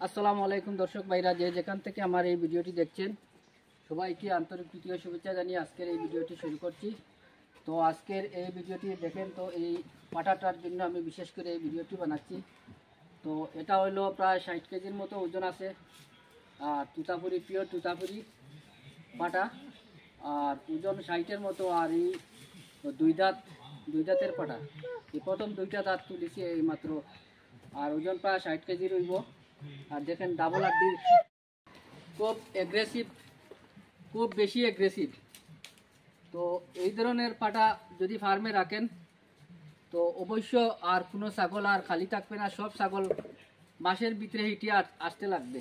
আসসালামু আলাইকুম দর্শক ভাইরা, যে যেখান থেকে আমার এই ভিডিওটি দেখছেন সবাইকে আন্তরিক প্রীতি ও শুভেচ্ছা জানিয়ে আজকের এই ভিডিওটি শুরু করছি। তো আজকের এই ভিডিওটি দেখেন, তো এই পাটাটার জন্য আমি বিশেষ করে এই ভিডিওটি বানাচ্ছি। তো এটা হলো প্রায় 60 কেজির মতো ওজন আছে। আর তুতাপুরি, পিওর তুতাপুরি পাটা, আর ওজন 60-এর মতো। আর এই দুই দাঁতের পাটা, এই প্রথম দুইটা দাঁত তুলেছি এই মাত্র। আর ওজন প্রায় 60 কেজি রইব। আর দেখেন ডাবল আড্ডি, খুব অ্যাগ্রেসিভ, খুব বেশি অ্যাগ্রেসিভ। তো এই ধরনের পাটা যদি ফার্মে রাখেন তো অবশ্য আর কোনো ছাগল আর খালি থাকবে না, সব ছাগল মাসের ভিতরে হিটিয়ে আসতে লাগবে।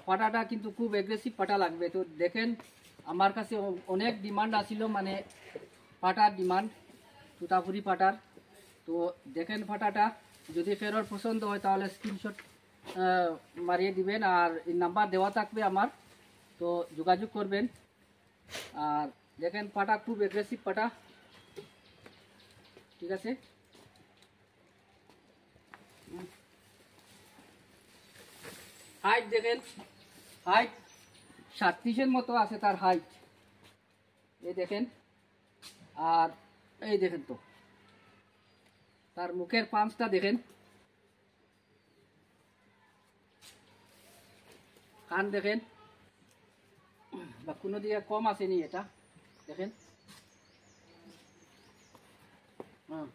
পাটাটা কিন্তু খুব অ্যাগ্রেসিভ পাটা লাগবে। তো দেখেন আমার কাছে অনেক ডিমান্ড আসিল, মানে পাটার ডিমান্ড, তুতাপুরি পাটার। তো দেখেন পাটাটা যদি ফেরর পছন্দ হয় তাহলে স্ক্রিনশট মারিয়ে দিবেন, আর এই নাম্বার দেওয়া থাকবে আমার, তো যোগাযোগ করবেন। আর দেখেন পাটা খুব অ্যাগ্রেসিভ পাটা, ঠিক আছে। হাইট দেখেন, হাইট 37-এর মতো আছে তার হাইট, এই দেখেন। আর এই দেখেন তো তার মুখের পাঁচটা দেখেন, কান দেখেন, বা কোনো দিকে কম আসেনি এটা দেখেন। হ্যাঁ,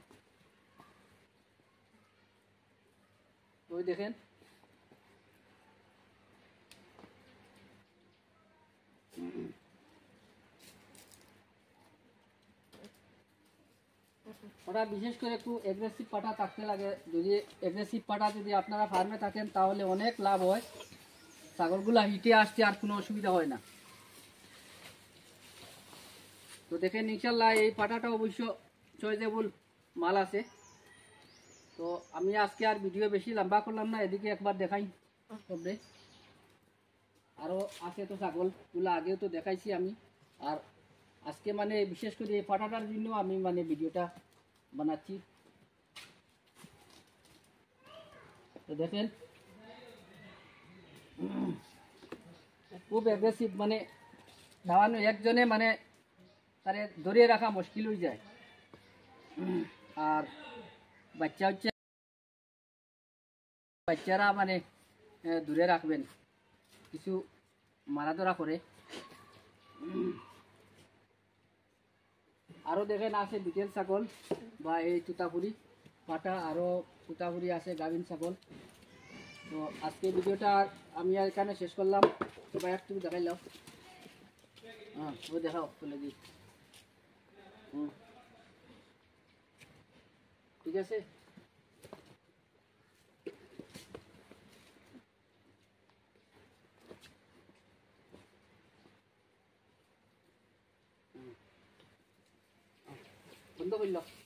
ওই দেখেন। ওটা বিশেষ করে একটু অ্যাগ্রেসিভ পাটা থাকতে লাগে। যদি অ্যাগ্রেসিভ পাটা যদি আপনারা ফার্মে থাকেন তাহলে অনেক লাভ হয়, ছাগলগুলা হিটে আসতে আর কোনো অসুবিধা হয় না। তো দেখেন ইনশাল্লাহ এই পাটাটা অবশ্য চয়েজেবল মাল আছে। তো আমি আজকে আর ভিডিও বেশি লম্বা করলাম না, এদিকে একবার দেখাই সবরে। আরও আছে তো ছাগলগুলো, আগেও তো দেখাইছি আমি। আর আজকে মানে বিশেষ করে এই পাটাটার জন্য আমি মানে ভিডিওটা বানাচ্ছি। তো দেখেন খুব অ্যাগ্রেসিভ, মানে নামানো একজনে মানে তারে ধরিয়ে রাখা মুশকিল হয়ে যায়। আর বাচ্চারা মানে দূরে রাখবেন, কিছু মারাধরা করে। আরও দেখেন আছে বিটেল ছাগল বা এই তুতাপুরি পাটা, আরও তুতাপুরি আছে গাভিন ছাগল। তো আজকে ভিডিওটা আমি এখানে শেষ করলাম। সবাই একটু দেখাইলাম। হ্যাঁ, ও দেখাও চলে দিই। ঠিক আছে। বন্ধ করল।